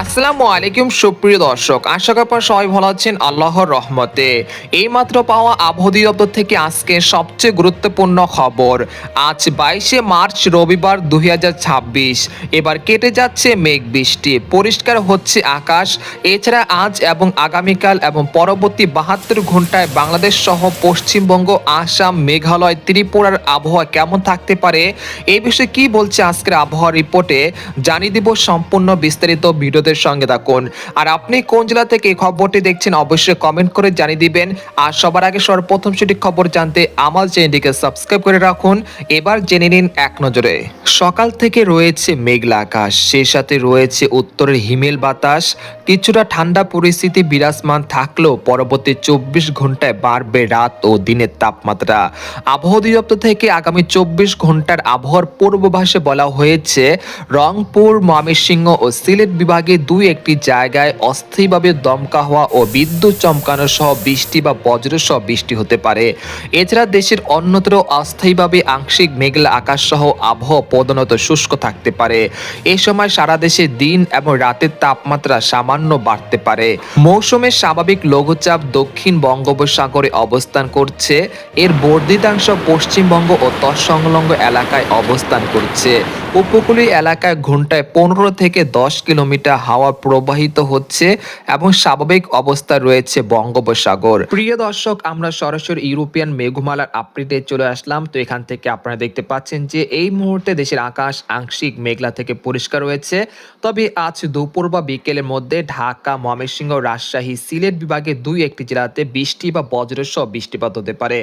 আসসালামু আলাইকুম সুপ্রিয় দর্শক, আশা করি আপনারা সবাই ভালো আছেন আল্লাহর রহমতে। এইমাত্র পাওয়া আবহাওয়া দপ্তর থেকে আজকে সবচেয়ে গুরুত্বপূর্ণ খবর। আজ 22শে মার্চ রবিবার 2026। এবার কেটে যাচ্ছে মেঘ বৃষ্টি, পরিষ্কার হচ্ছে আকাশ। এছাড়া আজ এবং আগামীকাল এবং পরবর্তী 72 ঘন্টায় বাংলাদেশ সহ পশ্চিমবঙ্গ, আসাম, মেঘালয়, ত্রিপুরার আবহাওয়া কেমন থাকতে পারে, এই বিষয়ে কি বলছে আজকের আবহাওয়া রিপোর্টে জানিয়ে দিব। সম্পূর্ণ বিস্তারিত ভিডিওতে সঙ্গে থাকুন। আর আপনি কোন জেলা থেকে এই খবরটি দেখছেন অবশ্যই কমেন্ট করে জানিয়ে দিবেন। আর সবার আগে সর্বপ্রথম সঠিক খবর জানতে আমার চ্যানেলটিকে সাবস্ক্রাইব করে রাখুন। এবার জেনে নিন এক নজরে। সকাল থেকে রয়েছে মেঘলা আকাশ, সেই সাথে রয়েছে উত্তরের হিমেল বাতাস। কিছুটা ঠান্ডা পরিস্থিতি বিরাজমান থাকলেও পরবর্তী 24 ঘন্টায় বাড়বে রাত ও দিনের তাপমাত্রা। আবহাওয়া অধিদপ্তর থেকে আগামী 24 ঘন্টার আবহাওয়ার পূর্বাভাসে বলা হয়েছে রংপুর, ময়মনসিংহ ও সিলেট বিভাগে দুই একটি জায়গায় অস্থায়ীভাবে দমকা হওয়া ও বিদ্যুৎ চমকানো সহ বৃষ্টি বা বজ্র সহ বৃষ্টি হতে পারে। এছাড়া দেশের অন্যত্র অস্থায়ীভাবে আংশিক মেঘলা আকাশ সহ আবহাওয়া প্রধানত শুষ্ক থাকতে পারে। এ সময় সারা দেশে দিন এবং রাতের তাপমাত্রা সামান্য বাড়তে পারে। মৌসুমের স্বাভাবিক লঘুচাপ দক্ষিণ বঙ্গোপসাগরে অবস্থান করছে। এর বর্ধিতাংশ পশ্চিমবঙ্গ ও তৎসংলগ্ন এলাকায় অবস্থান করছে। উপকূলীয় এলাকায় ঘন্টায় 15 থেকে 10 কিলোমিটার হাওয়া প্রবাহিত হচ্ছে এবং স্বাভাবিক অবস্থায় রয়েছে বঙ্গোপসাগর। প্রিয় দর্শক, আমরা সরাসরি ইউরোপিয়ান মেঘমালার আপডেটে চলে আসলাম। তো এখান থেকে আপনারা দেখতে পাচ্ছেন যে এই মুহূর্তে দেশের আকাশ আংশিক মেঘলা থেকে পরিষ্কার রয়েছে। তবে আজ দুপুর বা বিকেলের মধ্যে ঢাকা, ময়মনসিংহ, রাজশাহী, সিলেট বিভাগে দুই একটি জেলাতে বৃষ্টি বা বজ্রসহ বৃষ্টিপাত হতে পারে।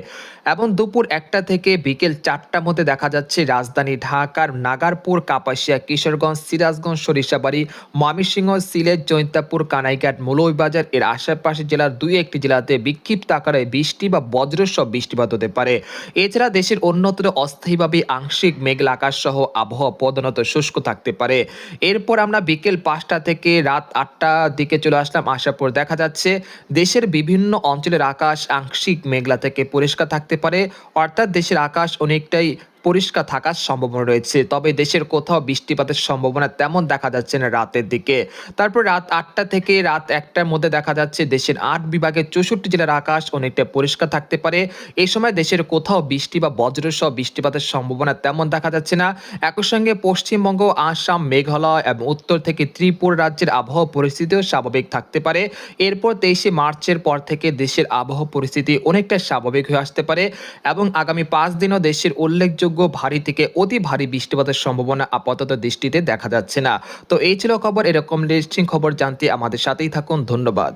এবং দুপুর 1টা থেকে বিকেল 4টার মধ্যে দেখা যাচ্ছে রাজধানী ঢাকার নাগারপুর, কাপাসিয়া, কিশোরগঞ্জ, সিরাজগঞ্জ, সরিষাবাড়ি, ময়মনসিংহ, সিলেট, জৈন্তাপুর, কানাইঘাট, মৌলভীবাজার এর আশেপাশে জেলার দুই একটি জেলাতে বিক্ষিপ্ত আকারে বৃষ্টি বা বজ্রসহ বৃষ্টিপাত হতে পারে। এছাড়া দেশের অন্যত্র অস্থায়ীভাবে আংশিক মেঘলা আকাশ সহ আবহাওয়া প্রধানত শুষ্ক থাকতে পারে। এরপর আমরা বিকেল 5টা থেকে রাত 8টার দিকে চলে আসলাম। আসার পর দেখা যাচ্ছে দেশের বিভিন্ন অঞ্চলের আকাশ আংশিক মেঘলা থেকে পরিষ্কার থাকতে পারে। অর্থাৎ দেশের আকাশ অনেকটাই পরিষ্কার থাকার সম্ভাবনা রয়েছে। তবে দেশের কোথাও বৃষ্টিপাতের সম্ভাবনা তেমন দেখা যাচ্ছে না রাতের দিকে। তারপর রাত 8টা থেকে রাত 1টার মধ্যে দেখা যাচ্ছে দেশের 8 বিভাগের 64 জেলার আকাশ অনেকটা পরিষ্কার থাকতে পারে। এই সময় দেশের কোথাও বৃষ্টি বা বজ্রসহ বৃষ্টিপাতের সম্ভাবনা তেমন দেখা যাচ্ছে না। একই সঙ্গে পশ্চিমবঙ্গ, আসাম, মেঘালয় এবং উত্তর থেকে ত্রিপুরা রাজ্যের আবহাওয়া পরিস্থিতিও স্বাভাবিক থাকতে পারে। এরপর 23শে মার্চের পর থেকে দেশের আবহাওয়া পরিস্থিতি অনেকটা স্বাভাবিক হয়ে আসতে পারে এবং আগামী 5 দিনও দেশের উল্লেখযোগ্য ভারী থেকে অতি ভারী বৃষ্টিপাতের সম্ভাবনা আপাতত দৃষ্টিতে দেখা যাচ্ছে না। তো এই ছিল খবর। এরকম লিস্টিং খবর জানতে আমাদের সাথেই থাকুন। ধন্যবাদ।